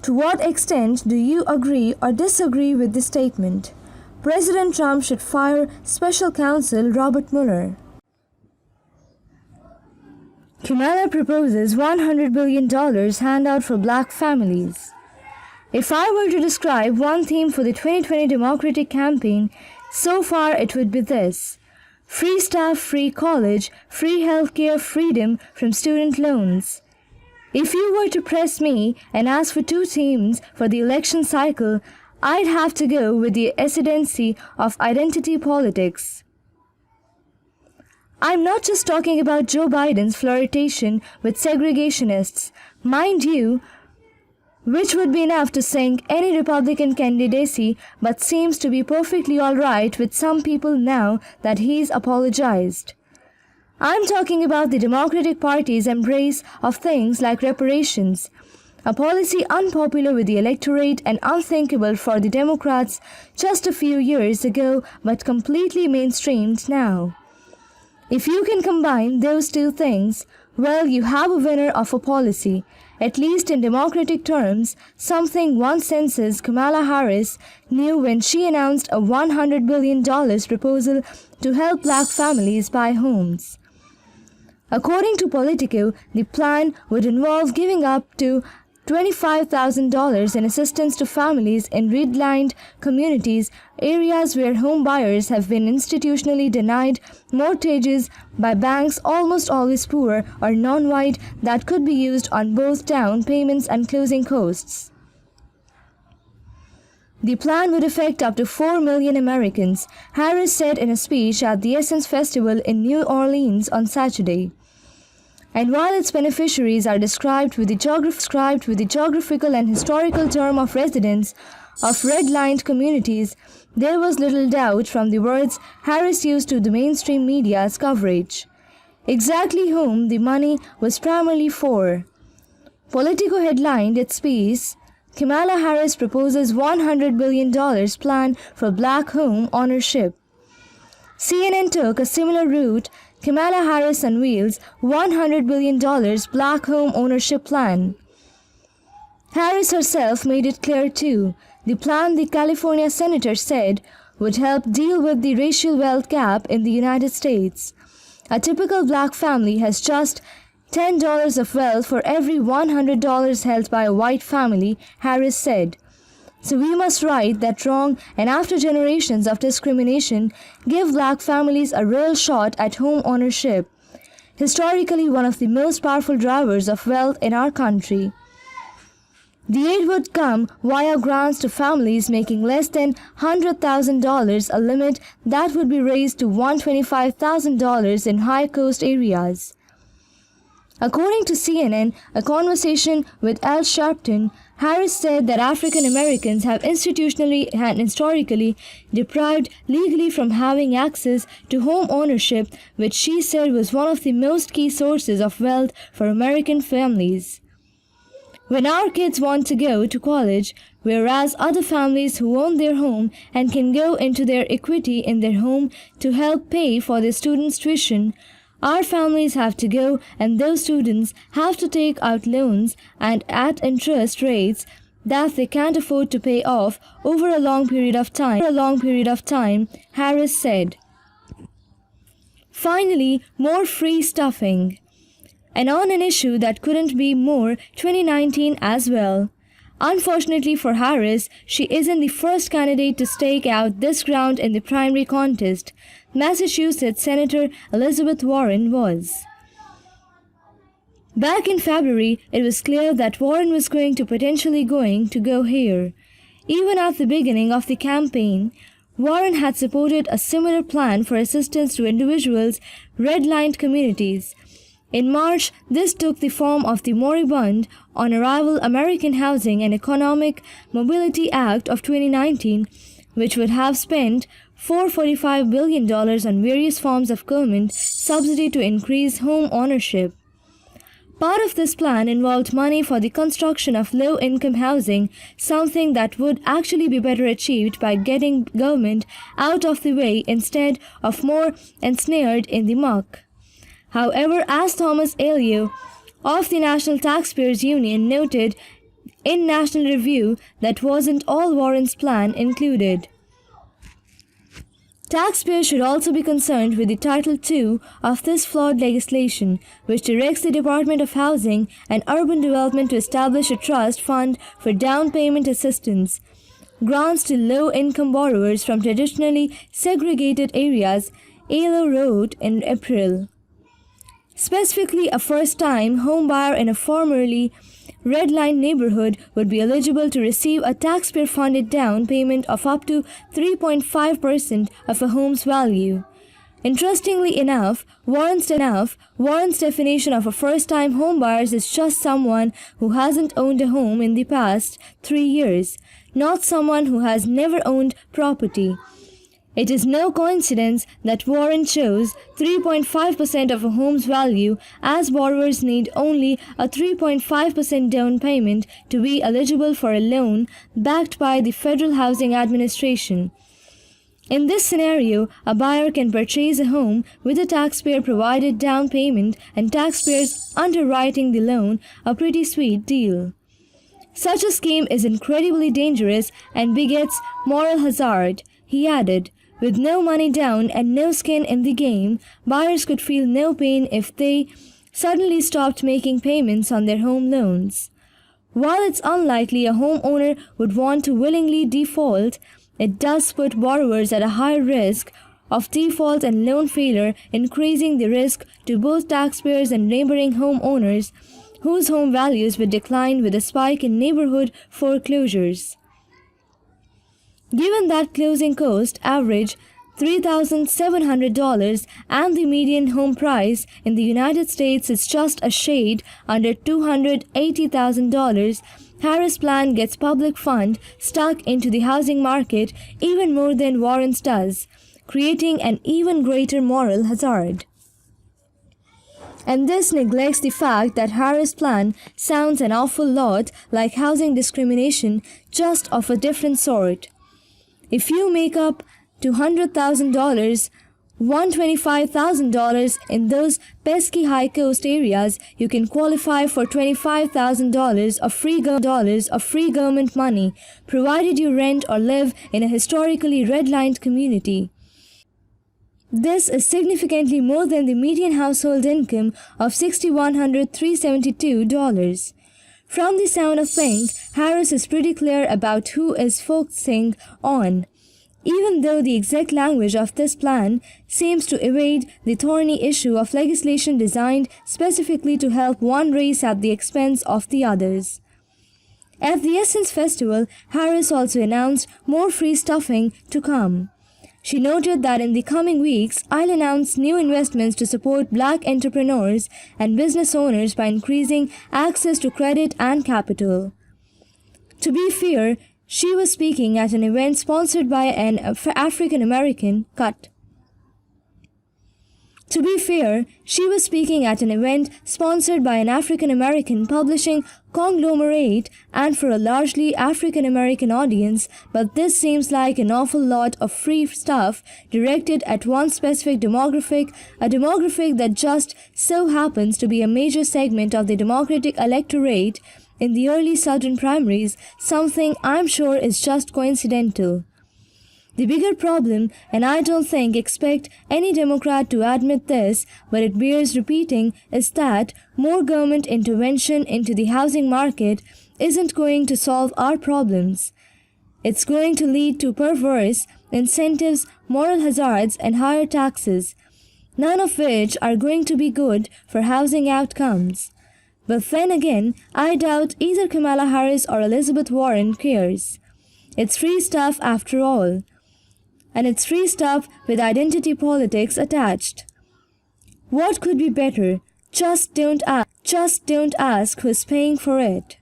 To what extent do you agree or disagree with this statement? President Trump should fire Special Counsel Robert Mueller. Kamala proposes $100 billion handout for black families. If I were to describe one theme for the 2020 Democratic campaign, so far it would be this: free staff, free college, free healthcare, freedom from student loans. If you were to press me and ask for two themes for the election cycle, I'd have to go with the ascendancy of identity politics. I'm not just talking about Joe Biden's flirtation with segregationists, mind you, which would be enough to sink any Republican candidacy, but seems to be perfectly all right with some people now that he's apologized. I'm talking about the Democratic Party's embrace of things like reparations, a policy unpopular with the electorate and unthinkable for the Democrats just a few years ago, but completely mainstreamed now. If you can combine those two things, well, you have a winner of a policy, at least in Democratic terms, something one senses Kamala Harris knew when she announced a $100 billion proposal to help black families buy homes. According to Politico, the plan would involve giving up to $25,000 in assistance to families in redlined communities, areas where home buyers have been institutionally denied mortgages by banks almost always poor or non-white that could be used on both down payments and closing costs. The plan would affect up to 4 million Americans, Harris said in a speech at the Essence Festival in New Orleans on Saturday. And while its beneficiaries are described with the geographical and historical term of residents of redlined communities, there was little doubt from the words Harris used to the mainstream media's coverage. Exactly whom the money was primarily for. Politico headlined its piece, Kamala Harris proposes $100 billion plan for black home ownership. CNN took a similar route. Kamala Harris unveils $100 billion black home ownership plan. Harris herself made it clear too. The plan, the California senator said, would help deal with the racial wealth gap in the United States. A typical black family has just $10 of wealth for every $100 held by a white family, Harris said. So we must right that wrong and after generations of discrimination, give black families a real shot at home ownership, historically one of the most powerful drivers of wealth in our country. The aid would come via grants to families making less than $100,000, a limit that would be raised to $125,000 in high-cost areas. According to CNN, a conversation with Al Sharpton, Harris said that African Americans have institutionally and historically deprived legally from having access to home ownership, which she said was one of the most key sources of wealth for American families. When our kids want to go to college, whereas other families who own their home and can go into their equity in their home to help pay for their students' tuition, our families have to go and those students have to take out loans and at interest rates that they can't afford to pay off over a long period of time, Harris said. Finally, more free stuffing. And on an issue that couldn't be more 2019 as well. Unfortunately for Harris, she isn't the first candidate to stake out this ground in the primary contest. Massachusetts Senator Elizabeth Warren was. Back in February, it was clear that Warren was going to go here. Even at the beginning of the campaign, Warren had supported a similar plan for assistance to individuals' redlined communities. In March, this took the form of the moribund on arrival American Housing and Economic Mobility Act of 2019, which would have spent $445 billion on various forms of government subsidy to increase home ownership. Part of this plan involved money for the construction of low-income housing, something that would actually be better achieved by getting government out of the way instead of more ensnared in the muck. However, as Thomas Elio of the National Taxpayers Union noted in National Review that wasn't all Warren's plan included. Taxpayers should also be concerned with the Title II of this flawed legislation, which directs the Department of Housing and Urban Development to establish a trust fund for down payment assistance, grants to low-income borrowers from traditionally segregated areas, ALO wrote in April. Specifically, a first-time homebuyer in a formerly red-line neighborhood would be eligible to receive a taxpayer-funded down payment of up to 3.5% of a home's value. Interestingly enough, Warren's definition of a first-time homebuyer is just someone who hasn't owned a home in the past 3 years, not someone who has never owned property. It is no coincidence that Warren chose 3.5% of a home's value, as borrowers need only a 3.5% down payment to be eligible for a loan backed by the Federal Housing Administration. In this scenario, a buyer can purchase a home with a taxpayer-provided down payment and taxpayers underwriting the loan, a pretty sweet deal. Such a scheme is incredibly dangerous and begets moral hazard, he added. With no money down and no skin in the game, buyers could feel no pain if they suddenly stopped making payments on their home loans. While it's unlikely a homeowner would want to willingly default, it does put borrowers at a higher risk of default and loan failure, increasing the risk to both taxpayers and neighboring homeowners whose home values would decline with a spike in neighborhood foreclosures. Given that closing cost average $3,700 and the median home price in the United States is just a shade under $280,000, Harris' plan gets public fund stuck into the housing market even more than Warren's does, creating an even greater moral hazard. And this neglects the fact that Harris' plan sounds an awful lot like housing discrimination, just of a different sort. If you make up $200,000, $125,000 in those pesky high-cost areas, you can qualify for $25,000 of free government money, provided you rent or live in a historically red-lined community. This is significantly more than the median household income of $6,172. From the sound of things, Harris is pretty clear about who is focusing on, even though the exact language of this plan seems to evade the thorny issue of legislation designed specifically to help one race at the expense of the others. At the Essence Festival, Harris also announced more free stuffing to come. She noted that in the coming weeks, I'll announce new investments to support Black entrepreneurs and business owners by increasing access to credit and capital. To be fair, she was speaking at an event sponsored by an African American publishing conglomerate and for a largely African American audience, but this seems like an awful lot of free stuff directed at one specific demographic, a demographic that just so happens to be a major segment of the Democratic electorate in the early Southern primaries, something I'm sure is just coincidental. The bigger problem, and I don't expect any Democrat to admit this, but it bears repeating, is that more government intervention into the housing market isn't going to solve our problems. It's going to lead to perverse incentives, moral hazards, and higher taxes, none of which are going to be good for housing outcomes. But then again, I doubt either Kamala Harris or Elizabeth Warren cares. It's free stuff after all. And it's free stuff with identity politics attached. What could be better? Just don't ask who's paying for it.